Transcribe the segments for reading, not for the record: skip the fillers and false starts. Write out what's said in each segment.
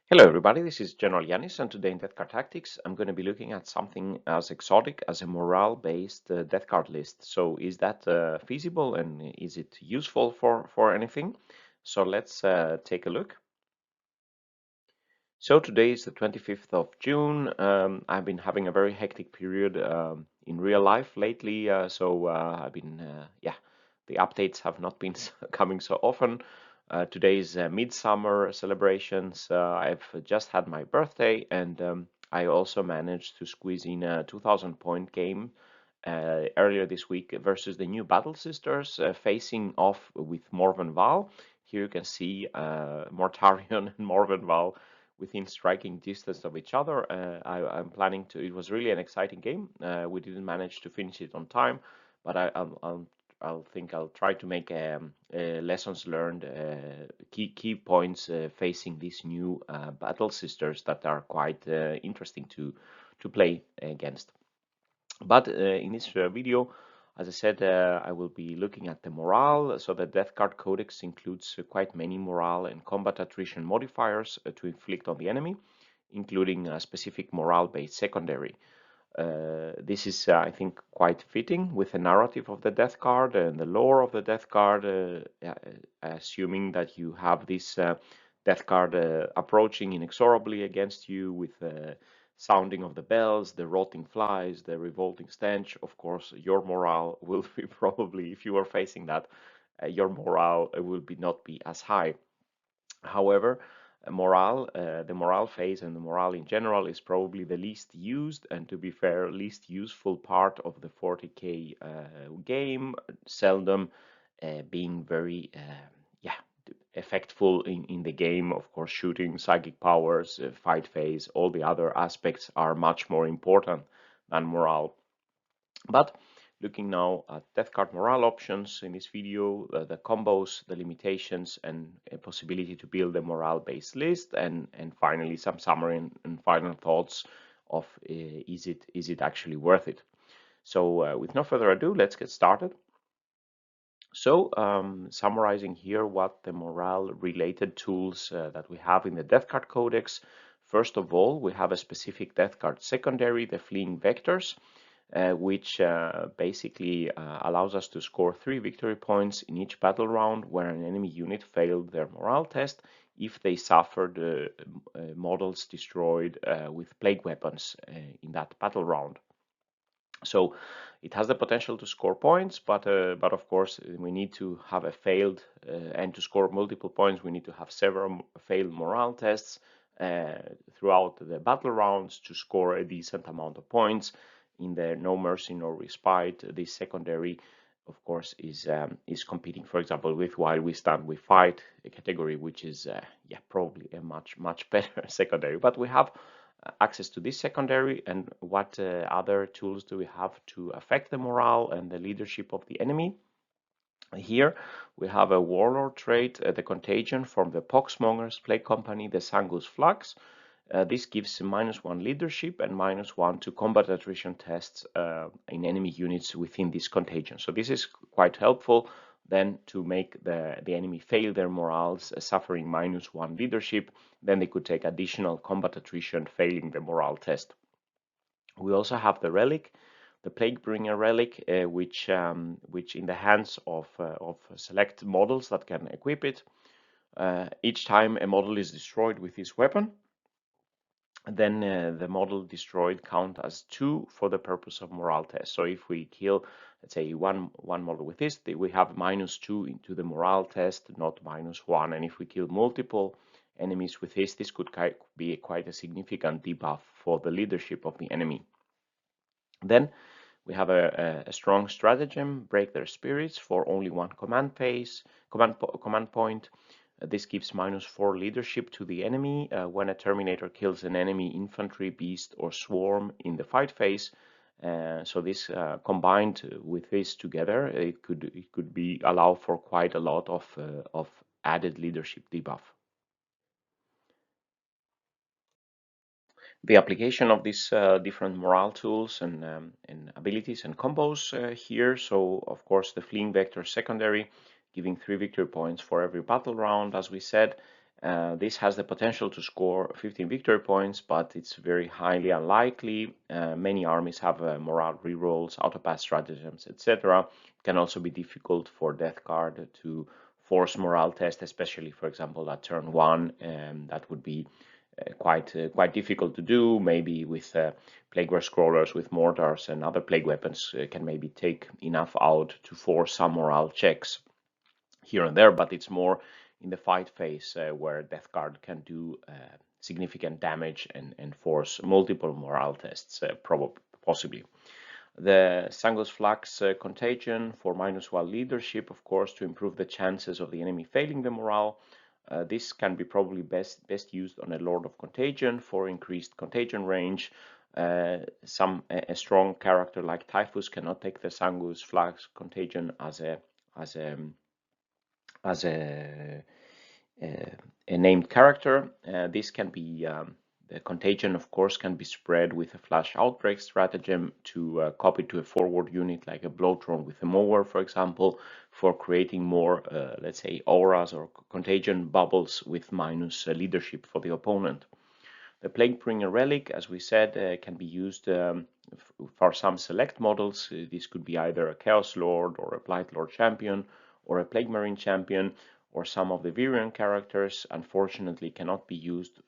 Hello everybody, this is General Yanis, and today in Death Card Tactics I'm going to be looking at something as exotic as a morale-based death card list. So is that feasible and is it useful for anything? So let's take a look. So today is the 25th of June. I've been having a very hectic period in real life lately, I've been, the updates have not been coming so often. Today is midsummer celebrations. I've just had my birthday, and I also managed to squeeze in a 2000-point game earlier this week versus the new Battle Sisters, facing off with Morven Val. Here you can see Mortarion and Morven Val within striking distance of each other. I'm planning to. It was really an exciting game. We didn't manage to finish it on time, but I'll try to make lessons learned, key points facing these new battle sisters that are quite interesting to play against. But in this video, as I said, I will be looking at the morale. So the Death Card Codex includes quite many morale and combat attrition modifiers to inflict on the enemy, including a specific morale-based secondary. This is, I think, quite fitting with the narrative of the Death Card and the lore of the Death Card, assuming that you have this Death Card approaching inexorably against you with sounding of the bells, the rotting flies, the revolting stench. Of course, your morale will be probably, if you are facing that, your morale will not be as high. However, the morale phase and the morale in general is probably the least used and, to be fair, least useful part of the 40k game, seldom being very effectful in the game. Of course, shooting, psychic powers, fight phase, all the other aspects are much more important than morale. But looking now at Death Card morale options in this video, the combos, the limitations, and a possibility to build a morale-based list, and finally some summary and final thoughts of is it actually worth it? So with no further ado, let's get started. So summarizing here what the morale-related tools that we have in the Death Card Codex. First of all, we have a specific Death Card secondary, the Fleeing Vectors, which basically allows us to score 3 victory points in each battle round where an enemy unit failed their morale test if they suffered models destroyed with plague weapons in that battle round. So it has the potential to score points, but of course we need to have a failed and to score multiple points we need to have several failed morale tests throughout the battle rounds to score a decent amount of points. In the No Mercy No Respite, this secondary of course is competing, for example, with While We Stand We Fight, a category which is probably a much better secondary. But we have access to this secondary, and what other tools do we have to affect the morale and the leadership of the enemy? Here we have a warlord trait, the contagion from the Poxmonger's Plague Company, the Sangus Flux. This gives -1 leadership and -1 to combat attrition tests in enemy units within this contagion. So this is quite helpful then to make the enemy fail their morales, suffering -1 leadership. Then they could take additional combat attrition, failing the morale test. We also have the relic, the Plaguebringer relic, which in the hands of select models that can equip it, each time a model is destroyed with this weapon, then the model destroyed count as 2 for the purpose of morale test. So if we kill, let's say, one model with this, we have -2 into the morale test, not -1. And if we kill multiple enemies with this could be quite a significant debuff for the leadership of the enemy. Then we have a strong stratagem, Break Their Spirits, for only 1 command point. This gives -4 leadership to the enemy when a Terminator kills an enemy infantry, beast, or swarm in the fight phase. So this combined with this together, it could be allow for quite a lot of added leadership debuff. The application of these different morale tools and abilities and combos here. So of course the Fleeing Vector secondary, giving 3 victory points for every battle round, as we said. This has the potential to score 15 victory points, but it's very highly unlikely. Many armies have morale rerolls, autopath stratagems, etc. It can also be difficult for Death Guard to force morale test, especially, for example, at turn 1. That would be quite difficult to do. Maybe with Plagueware Scrollers, with mortars and other plague weapons, can maybe take enough out to force some morale checks here and there, but it's more in the fight phase where Death Guard can do significant damage and force multiple morale tests, possibly. The Sanguis Flux Contagion for -1 leadership, of course, to improve the chances of the enemy failing the morale. This can be probably best used on a Lord of Contagion for increased contagion range. A strong character like Typhus cannot take the Sanguis Flux Contagion as a named character. This can be the contagion, of course, can be spread with a flash outbreak stratagem to copy to a forward unit like a Blowthorn with a mower, for example, for creating more, let's say, auras or contagion bubbles with minus leadership for the opponent. The Plaguebringer relic, as we said, can be used for some select models. This could be either a Chaos Lord or a Blight Lord champion or a Plague Marine champion, or some of the Virion characters. Unfortunately cannot be used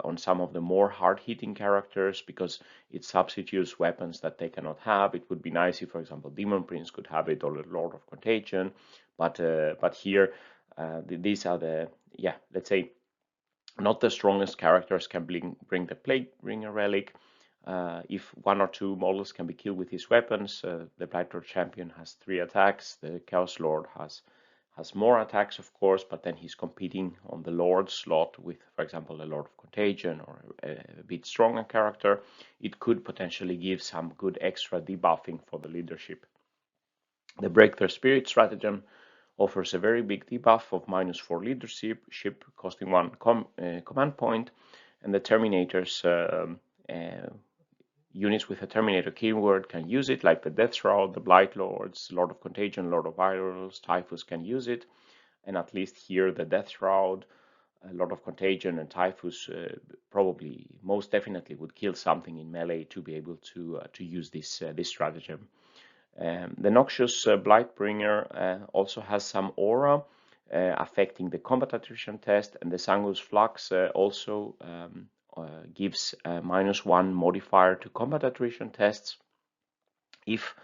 on some of the more hard-hitting characters because it substitutes weapons that they cannot have. It would be nice if, for example, Demon Prince could have it, or the Lord of Contagion, but here these are the, let's say, not the strongest characters can bring the Plaguebringer relic. If 1 or 2 models can be killed with his weapons, the Blight Lord champion has 3 attacks, the Chaos Lord has more attacks, of course, but then he's competing on the Lord slot with, for example, a Lord of Contagion or a bit stronger character. It could potentially give some good extra debuffing for the leadership. The Break Their Spirit stratagem offers a very big debuff of -4 leadership, costing 1 command point, and the Terminators units with a Terminator keyword can use it, like the Death Shroud, the Blight Lords, Lord of Contagion, Lord of Virals, Typhus can use it, and at least here the Death Shroud, Lord of Contagion, and Typhus probably most definitely would kill something in melee to be able to use this stratagem. The Noxious Blightbringer also has some aura affecting the combat attrition test, and the Sanguis Flux also gives a -1 modifier to combat attrition tests. If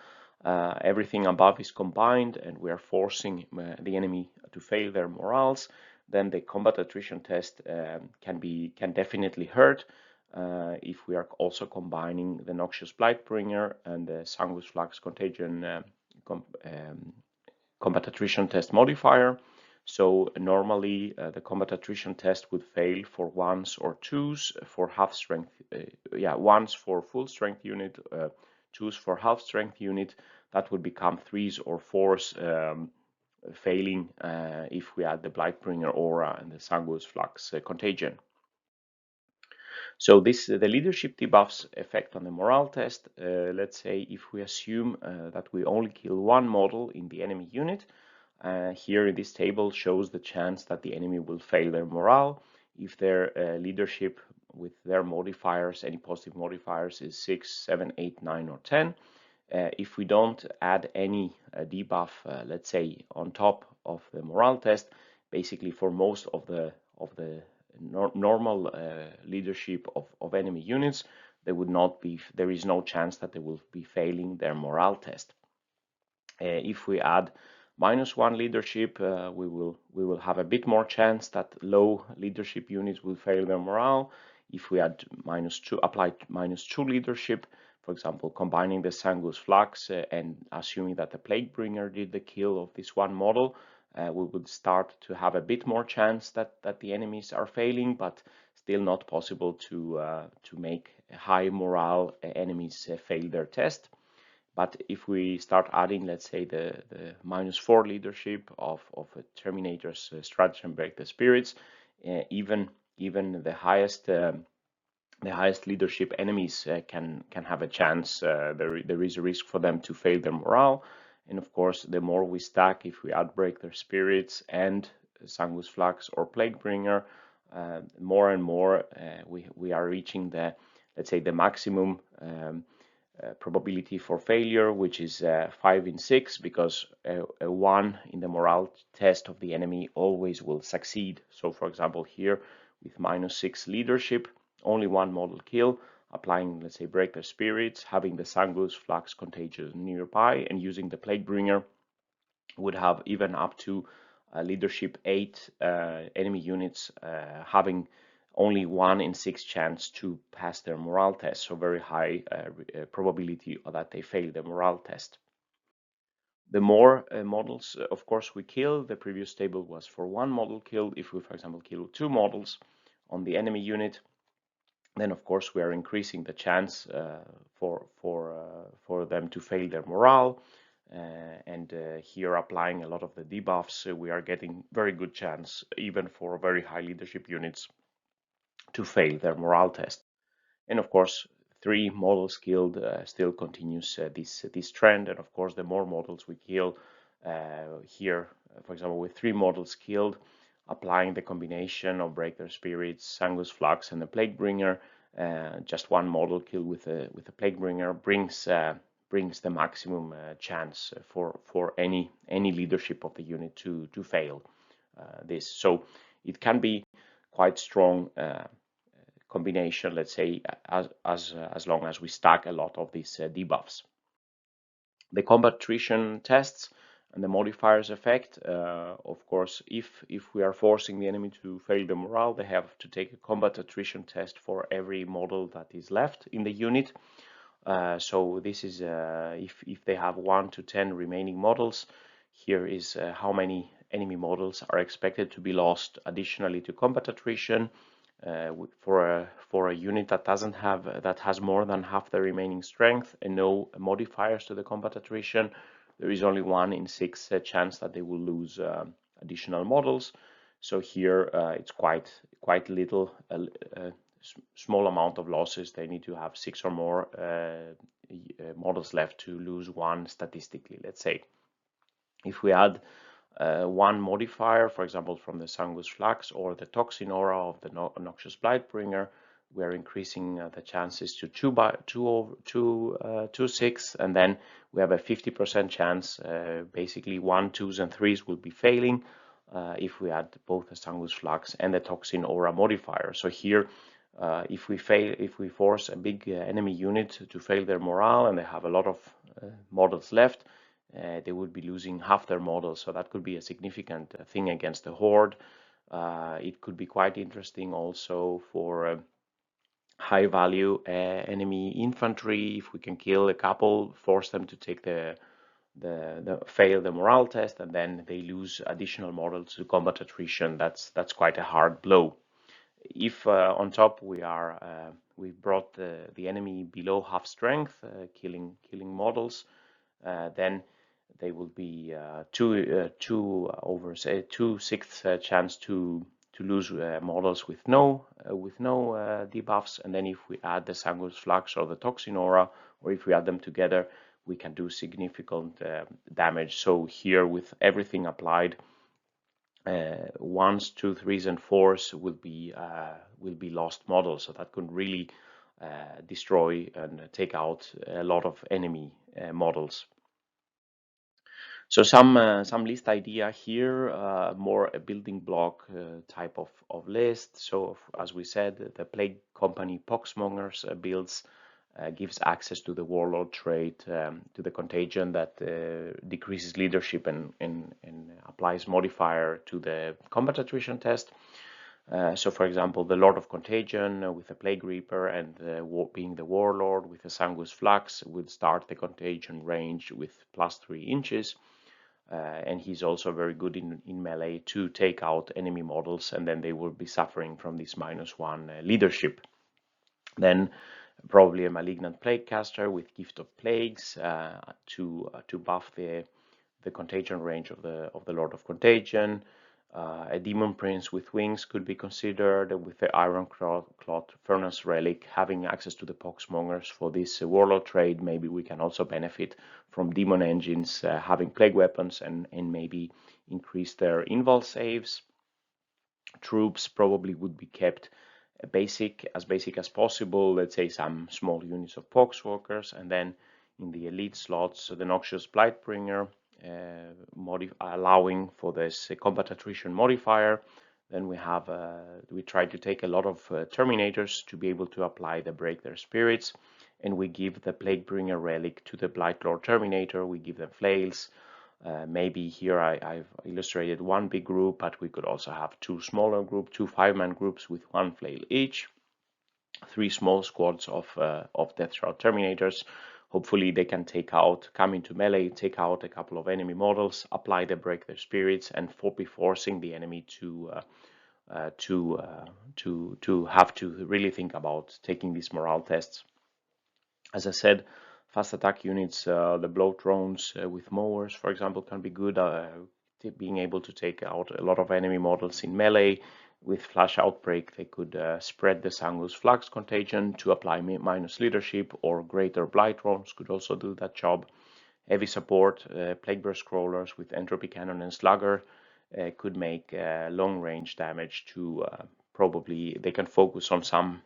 everything above is combined and we are forcing the enemy to fail their morals, then the combat attrition test can definitely hurt. If we are also combining the Noxious Blightbringer and the Sanguis Flux Contagion combat attrition test modifier. So normally the combat attrition test would fail for 1s or 2s for half strength, 1s for full strength unit, 2s for half strength unit. That would become 3s or 4s failing if we add the Blightbringer aura and the Sanguis Flux Contagion. So the leadership debuffs effect on the morale test. Let's say if we assume that we only kill 1 model in the enemy unit, here in this table shows the chance that the enemy will fail their morale if their leadership with their modifiers, any positive modifiers, is 6, 7, 8, 9, or 10. If we don't add any debuff, let's say, on top of the morale test, basically for most of the normal leadership of enemy units, there is no chance that they will be failing their morale test. If we add -1 leadership, we will have a bit more chance that low leadership units will fail their morale. If we add apply -2 leadership, for example, combining the Sanguis Flux and assuming that the Plaguebringer did the kill of this 1 model, we would start to have a bit more chance that the enemies are failing, but still not possible to make high morale enemies fail their test. But if we start adding, let's say, the -4 leadership of a Terminator's stratagem Break the Spirits, even the highest leadership enemies can have a chance. There is a risk for them to fail their morale. And of course, the more we stack, if we add Break Their Spirits and Sanguis Flux or Plaguebringer, more and more we are reaching the, let's say, the maximum probability for failure, which is 5 in 6, because a 1 in the morale test of the enemy always will succeed. So for example, here with -6 leadership, only one model kill, applying, let's say, break their spirits, having the Sangus Flux Contagion nearby, and using the Plague Bringer, would have even up to leadership 8 enemy units having only 1 in 6 chance to pass their morale test, so very high probability that they fail the morale test. The more models, of course, we kill, the previous table was for 1 model killed. If we, for example, kill 2 models on the enemy unit, then of course we are increasing the chance for them to fail their morale. And here applying a lot of the debuffs, we are getting very good chance, even for very high leadership units, to fail their morale test. And of course, 3 models killed still continues this trend. And of course, the more models we kill here, for example, with 3 models killed, applying the combination of Break Their Spirits, Sangus Flux, and the Plague Bringer, just 1 model killed with a Plague Bringer brings the maximum chance for any leadership of the unit to fail this. So it can be quite strong combination, let's say, as long as we stack a lot of these debuffs. The combat attrition tests and the modifiers effect, of course, if we are forcing the enemy to fail the morale, they have to take a combat attrition test for every model that is left in the unit. So this is if they have 1 to 10 remaining models. Here is how many enemy models are expected to be lost additionally to combat attrition. For a unit that has more than half the remaining strength and no modifiers to the combat attrition, there is only 1 in 6 chance that they will lose additional models. So here it's quite little, small amount of losses. They need to have 6 or more models left to lose 1 statistically, let's say. If we add 1 modifier, for example, from the Sangus Flux or the Toxin Aura of the Noxious Blightbringer, we are increasing the chances to 2/6, and then we have a 50% chance, basically 1, 2s, and 3s will be failing if we add both the Sangus Flux and the Toxin Aura modifier. So here, if we force a big enemy unit to fail their morale and they have a lot of models left, they would be losing half their models, so that could be a significant thing against the horde. It could be quite interesting also for high value enemy infantry. If we can kill a couple, force them to take fail the morale test, and then they lose additional models to combat attrition, that's quite a hard blow. If on top we brought the enemy below half strength, killing models, then they will be 2/6 chance to lose models with no debuffs. And then if we add the Sangus Flux or the Toxin Aura, or if we add them together, we can do significant damage. So here, with everything applied, 1s, 2s, 3s, and 4s will be lost models. So that could really destroy and take out a lot of enemy models. So some list idea here, more a building block type of list. So as we said, the Plague Company Poxmongers builds gives access to the Warlord trait, to the Contagion that decreases leadership and applies modifier to the combat attrition test. So for example, the Lord of Contagion with the Plague Reaper and being the Warlord with the Sangus Flux would start the Contagion range with +3 inches. And he's also very good in melee to take out enemy models, and then they will be suffering from this -1 leadership. Then probably a Malignant Plague Caster with Gift of Plagues to buff the Contagion range of the Lord of Contagion. A Demon Prince with wings could be considered, with the Iron Clot Furnace Relic. Having access to the Poxmongers for this Warlord trade, maybe we can also benefit from Demon Engines having Plague Weapons and maybe increase their invul saves. Troops probably would be kept basic as possible. Let's say some small units of poxwalkers, and then in the elite slots, the Noxious Blightbringer, allowing for this combat attrition modifier. Then we try to take a lot of Terminators to be able to apply the Break Their Spirits, and we give the Plaguebringer relic to the Blightlord Terminator. We give them flails. Maybe here I've illustrated one big group, but we could also have two smaller groups, two 5-man groups with one flail each, 3 small squads of Death Shroud Terminators. Hopefully they can come into melee, take out a couple of enemy models, apply the Break Their Spirits, and be forcing the enemy to have to really think about taking these morale tests. As I said, fast attack units, the blow drones with mowers, for example, can be good. Being able to take out a lot of enemy models in melee. With Flash Outbreak, they could spread the Sangu's Flux contagion to apply minus leadership, or greater Blight drones could also do that job. Heavy support, Plagueburst Crawlers with Entropy Cannon and Slugger could make long range damage to probably they can focus on some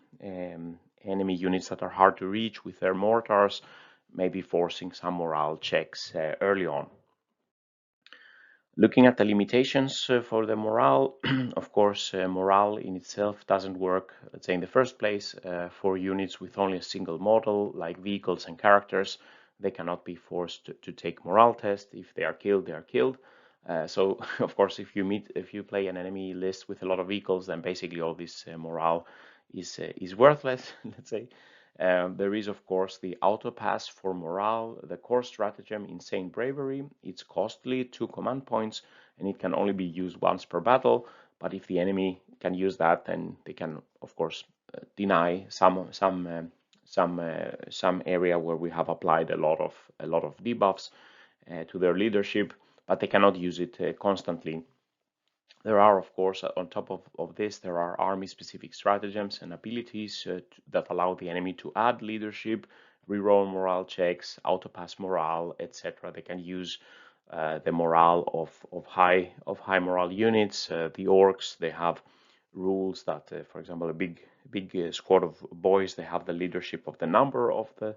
enemy units that are hard to reach with their mortars, maybe forcing some morale checks early on. Looking at the limitations for the morale, of course, morale in itself doesn't work, let's say, in the first place. For units with only a single model, like vehicles and characters, they cannot be forced to take morale test. If they are killed, they are killed. So, of course, if you play an enemy list with a lot of vehicles, then basically all this morale is worthless, let's say. There is, of course, the auto pass for morale, the core stratagem, Insane Bravery. It's costly, 2 command points, and it can only be used once per battle. But if the enemy can use that, then they can, of course, deny some area where we have applied a lot of debuffs to their leadership, but they cannot use it constantly. There are, of course, on top of this, there are army-specific stratagems and abilities that allow the enemy to add leadership, reroll morale checks, auto-pass morale, etc. They can use the morale of high morale units. The orcs, they have rules that, for example, a big squad of boys, they have the leadership of the number of the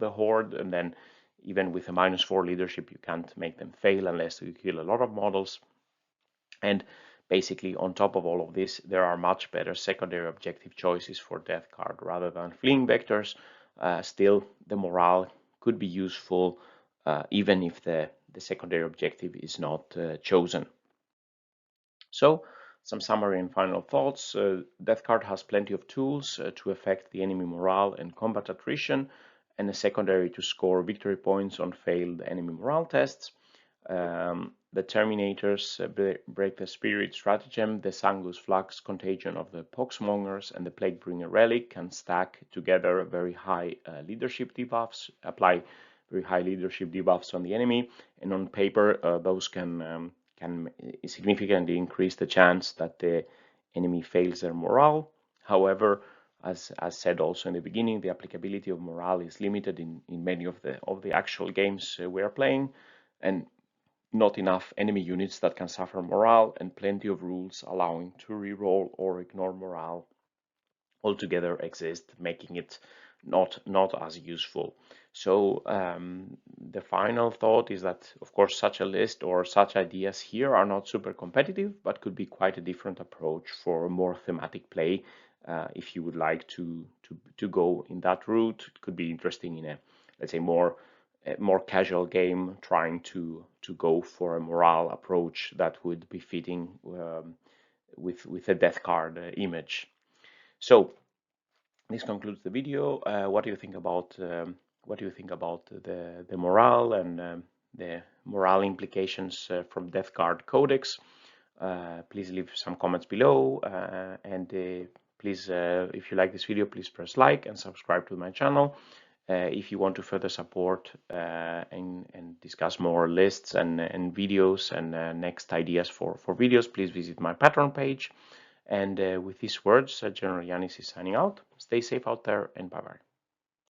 horde, and then even with a -4 leadership, you can't make them fail unless you kill a lot of models. And basically, on top of all of this, there are much better secondary objective choices for Death Card rather than fleeing vectors. Still, the morale could be useful even if the secondary objective is not chosen. So, some summary and final thoughts. Death Card has plenty of tools to affect the enemy morale and combat attrition, and a secondary to score victory points on failed enemy morale tests. The Terminators, Break the Spirit stratagem, the Sangu's Flux contagion of the Poxmongers, and the Plaguebringer relic can stack together very high leadership debuffs, apply very high leadership debuffs on the enemy, and on paper those can significantly increase the chance that the enemy fails their morale. However, as said also in the beginning, the applicability of morale is limited in many of the actual games we are playing, and not enough enemy units that can suffer morale, and plenty of rules allowing to reroll or ignore morale altogether exist, making it not as useful. So the final thought is that, of course, such a list or such ideas here are not super competitive, but could be quite a different approach for a more thematic play. If you would like to go in that route, it could be interesting in a, let's say, more casual game, trying to go for a morale approach that would be fitting with a Death Card image. So this concludes the video. What do you think about the morale and the morale implications from Death Card Codex? Please leave some comments below, and please, if you like this video, please press like and subscribe to my channel. If you want to further support and discuss more lists and videos and next ideas for videos, please visit my Patreon page. And with these words, General Yanis is signing out. Stay safe out there, and bye-bye.